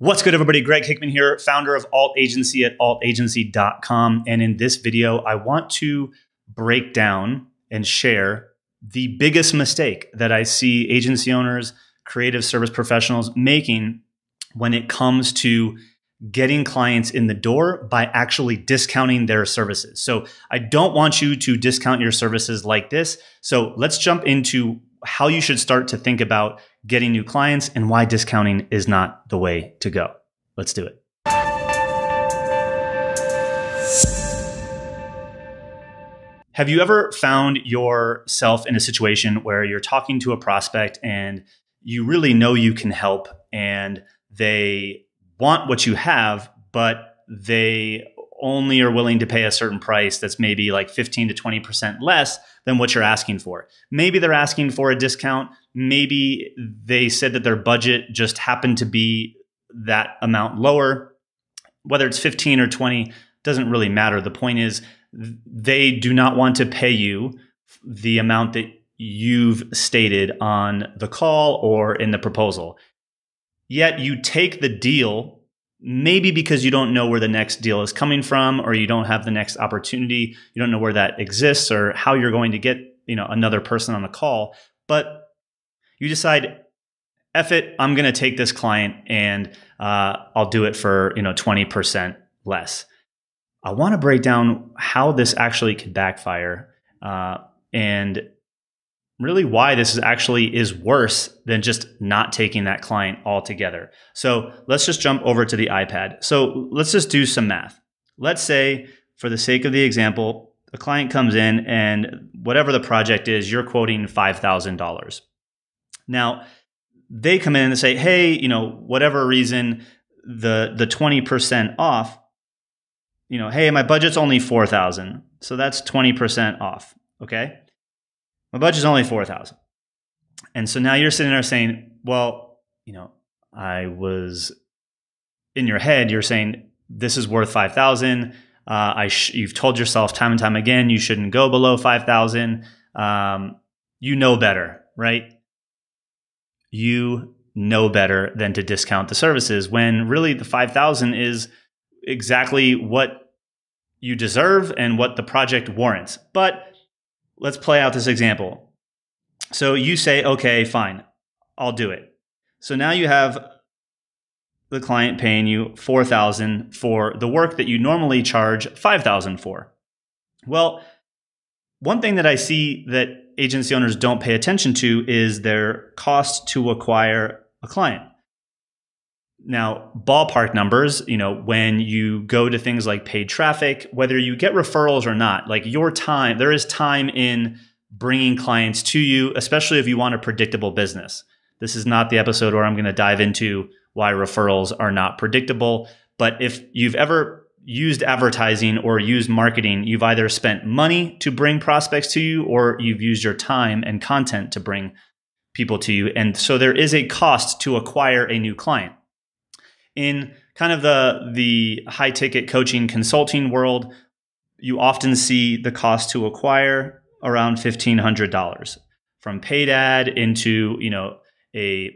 What's good, everybody? Greg Hickman here, founder of Alt Agency at altagency.com. And in this video, I want to break down and share the biggest mistake that I see agency owners, creative service professionals making when it comes to getting clients in the door by actually discounting their services. So I don't want you to discount your services like this. So let's jump into how you should start to think about getting new clients and why discounting is not the way to go. Let's do it. Have you ever found yourself in a situation where you're talking to a prospect and you really know you can help and they want what you have, but they only are willing to pay a certain price that's maybe like 15 to 20% less than what you're asking for? Maybe they're asking for a discount. Maybe they said that their budget just happened to be that amount lower. Whether it's 15 or 20 doesn't really matter. The point is they do not want to pay you the amount that you've stated on the call or in the proposal. Yet you take the deal, maybe because you don't know where the next deal is coming from, or you don't have the next opportunity. You don't know where that exists or how you're going to get, another person on the call. But you decide, F it, I'm going to take this client and I'll do it for 20% less. I want to break down how this actually could backfire and really why this is worse than just not taking that client altogether. So let's just jump over to the iPad. So let's just do some math. Let's say, for the sake of the example, a client comes in and whatever the project is, you're quoting $5,000. Now, they come in and say, hey, whatever reason, the 20% off, hey, my budget's only $4,000. So that's 20% off, okay? My budget's only $4,000. And so now you're sitting there saying, well, I was in your head, you're saying this is worth $5,000. You've told yourself time and time again, you shouldn't go below $5,000. You know better, right? You know better than to discount the services when really the $5,000 is exactly what you deserve and what the project warrants. But let's play out this example. So you say, okay, fine, I'll do it. So now you have the client paying you $4,000 for the work that you normally charge $5,000 for. Well, one thing that I see that agency owners don't pay attention to is their cost to acquire a client. Now, ballpark numbers, when you go to things like paid traffic, whether you get referrals or not, like your time, there is time in bringing clients to you, especially if you want a predictable business. This is not the episode where I'm going to dive into why referrals are not predictable. But if you've ever used advertising or used marketing, you've either spent money to bring prospects to you or you've used your time and content to bring people to you. And so there is a cost to acquire a new client. In kind of the high ticket coaching consulting world, you often see the cost to acquire around $1,500 from paid ad into, a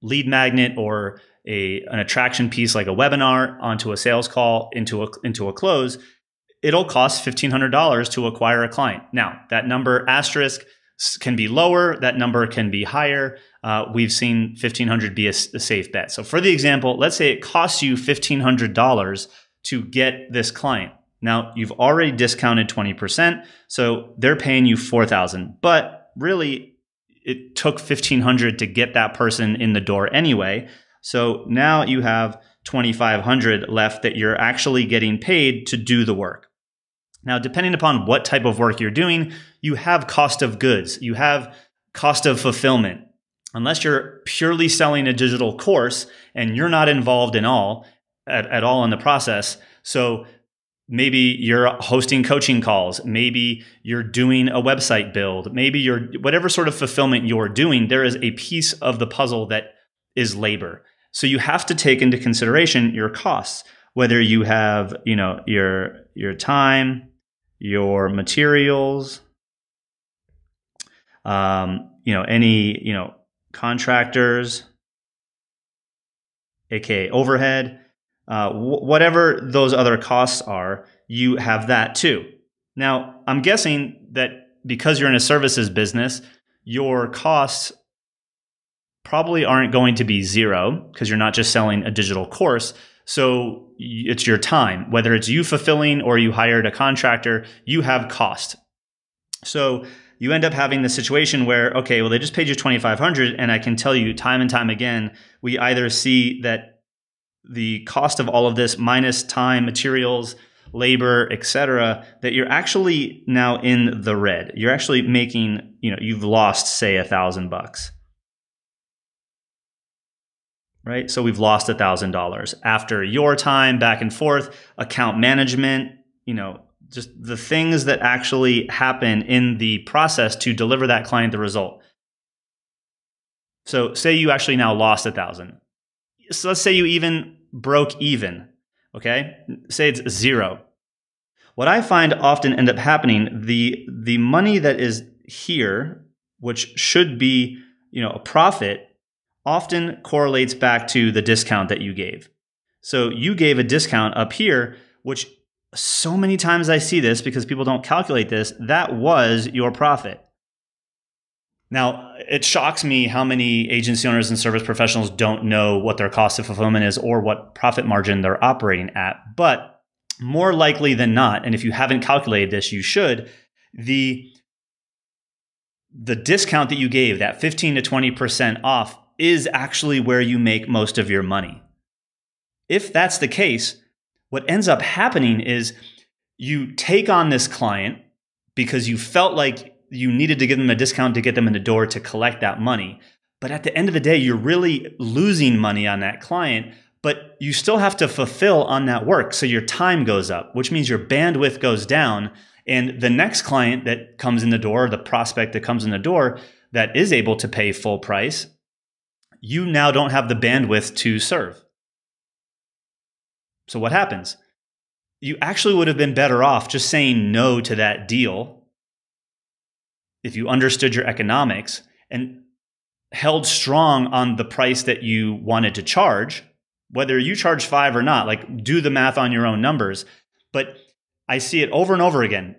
lead magnet or an attraction piece like a webinar onto a sales call into a close. It'll cost $1,500 to acquire a client. Now, that number asterisk can be lower. That number can be higher. We've seen $1,500 be a safe bet. So for the example, let's say it costs you $1,500 to get this client. Now, you've already discounted 20%, so they're paying you $4,000. But really, it took $1,500 to get that person in the door anyway. So now you have $2,500 left that you're actually getting paid to do the work. Now, depending upon what type of work you're doing, you have cost of goods, you have cost of fulfillment. Unless you're purely selling a digital course and you're not involved at all in the process. So maybe you're hosting coaching calls, maybe you're doing a website build, maybe you're whatever sort of fulfillment you're doing, there is a piece of the puzzle that is labor. So you have to take into consideration your costs, whether you have, your time, your materials, any, contractors, aka overhead, whatever those other costs are, you have that too. Now, I'm guessing that because you're in a services business, your costs probably aren't going to be zero because you're not just selling a digital course. So it's your time. Whether it's you fulfilling or you hired a contractor, you have cost. So you end up having the situation where, okay, well, they just paid you $2,500, and I can tell you time and time again, we either see that the cost of all of this minus time, materials, labor, etc., that you're actually now in the red. You're actually making, you've lost, say, $1,000. Right? So we've lost $1,000 after your time back and forth, account management, just the things that actually happen in the process to deliver that client the result. So say you actually now lost $1,000. So let's say you even broke even. Okay? Say it's zero. What I find often end up happening, the money that is here, which should be, a profit, often correlates back to the discount that you gave. So you gave a discount up here, which so many times I see this because people don't calculate this, that was your profit. Now, it shocks me how many agency owners and service professionals don't know what their cost of fulfillment is or what profit margin they're operating at. But more likely than not, and if you haven't calculated this, you should, the discount that you gave, that 15 to 20% off, is actually where you make most of your money. If that's the case, what ends up happening is you take on this client because you felt like you needed to give them a discount to get them in the door to collect that money. But at the end of the day, you're really losing money on that client, but you still have to fulfill on that work. So your time goes up, which means your bandwidth goes down. And the next client that comes in the door, the prospect that comes in the door that is able to pay full price, you now don't have the bandwidth to serve. So what happens? You actually would have been better off just saying no to that deal if you understood your economics and held strong on the price that you wanted to charge, whether you charge $5 or not, like do the math on your own numbers. But I see it over and over again.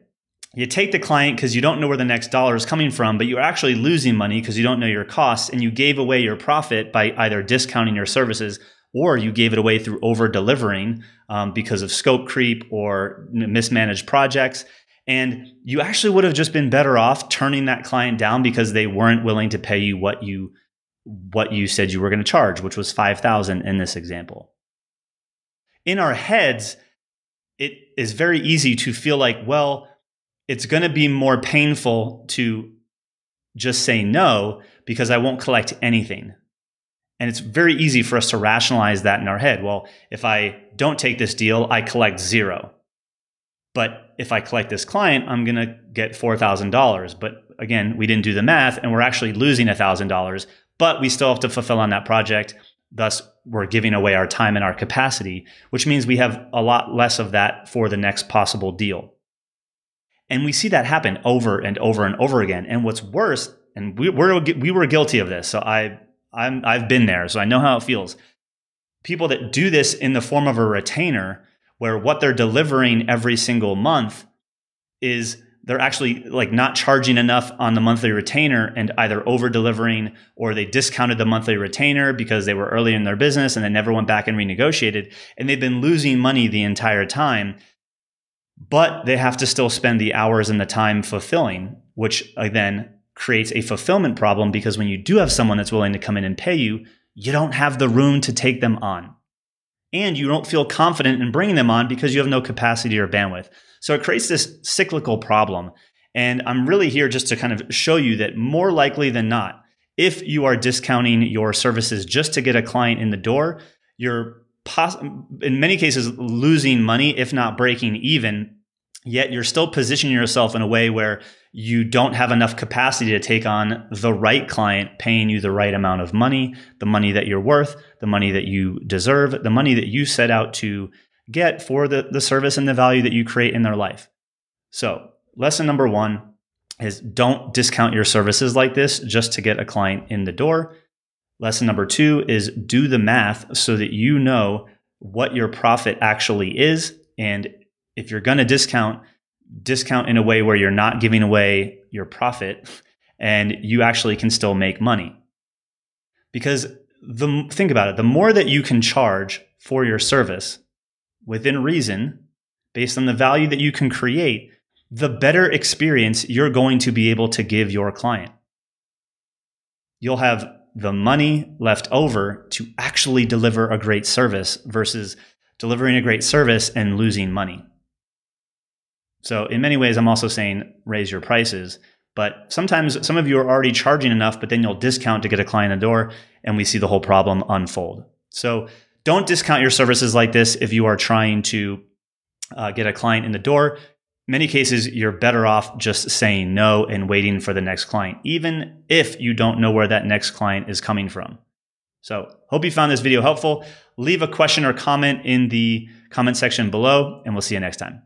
You take the client because you don't know where the next dollar is coming from, but you're actually losing money because you don't know your costs, and you gave away your profit by either discounting your services or you gave it away through over-delivering because of scope creep or mismanaged projects. And you actually would have just been better off turning that client down because they weren't willing to pay you what you said you were going to charge, which was $5,000 in this example. In our heads, it is very easy to feel like, well, it's going to be more painful to just say no because I won't collect anything. And it's very easy for us to rationalize that in our head. Well, if I don't take this deal, I collect zero. But if I collect this client, I'm going to get $4,000. But again, we didn't do the math and we're actually losing $1,000, but we still have to fulfill on that project. Thus, we're giving away our time and our capacity, which means we have a lot less of that for the next possible deal. And we see that happen over and over and over again. And what's worse, and we were guilty of this, so I've been there, so I know how it feels. People that do this in the form of a retainer, where what they're delivering every single month is they're actually like not charging enough on the monthly retainer and either over delivering, or they discounted the monthly retainer because they were early in their business and they never went back and renegotiated, and they've been losing money the entire time. But they have to still spend the hours and the time fulfilling, which then creates a fulfillment problem, because when you do have someone that's willing to come in and pay you, you don't have the room to take them on. And you don't feel confident in bringing them on because you have no capacity or bandwidth. So it creates this cyclical problem. And I'm really here just to kind of show you that more likely than not, if you are discounting your services just to get a client in the door, you're in many cases losing money, if not breaking even, yet you're still positioning yourself in a way where you don't have enough capacity to take on the right client paying you the right amount of money, the money that you're worth, the money that you deserve, the money that you set out to get for the service and the value that you create in their life. So lesson number one is don't discount your services like this just to get a client in the door. Lesson number 2 is do the math so that you know what your profit actually is. And if you're going to discount in a way where you're not giving away your profit and you actually can still make money. Because think about it, the more that you can charge for your service within reason, based on the value that you can create, the better experience you're going to be able to give your client. You'll have the money left over to actually deliver a great service versus delivering a great service and losing money. So in many ways, I'm also saying raise your prices, but sometimes some of you are already charging enough, but then you'll discount to get a client in the door and we see the whole problem unfold. So don't discount your services like this if you are trying to get a client in the door. Many cases, you're better off just saying no and waiting for the next client, even if you don't know where that next client is coming from. So hope you found this video helpful. Leave a question or comment in the comment section below, and we'll see you next time.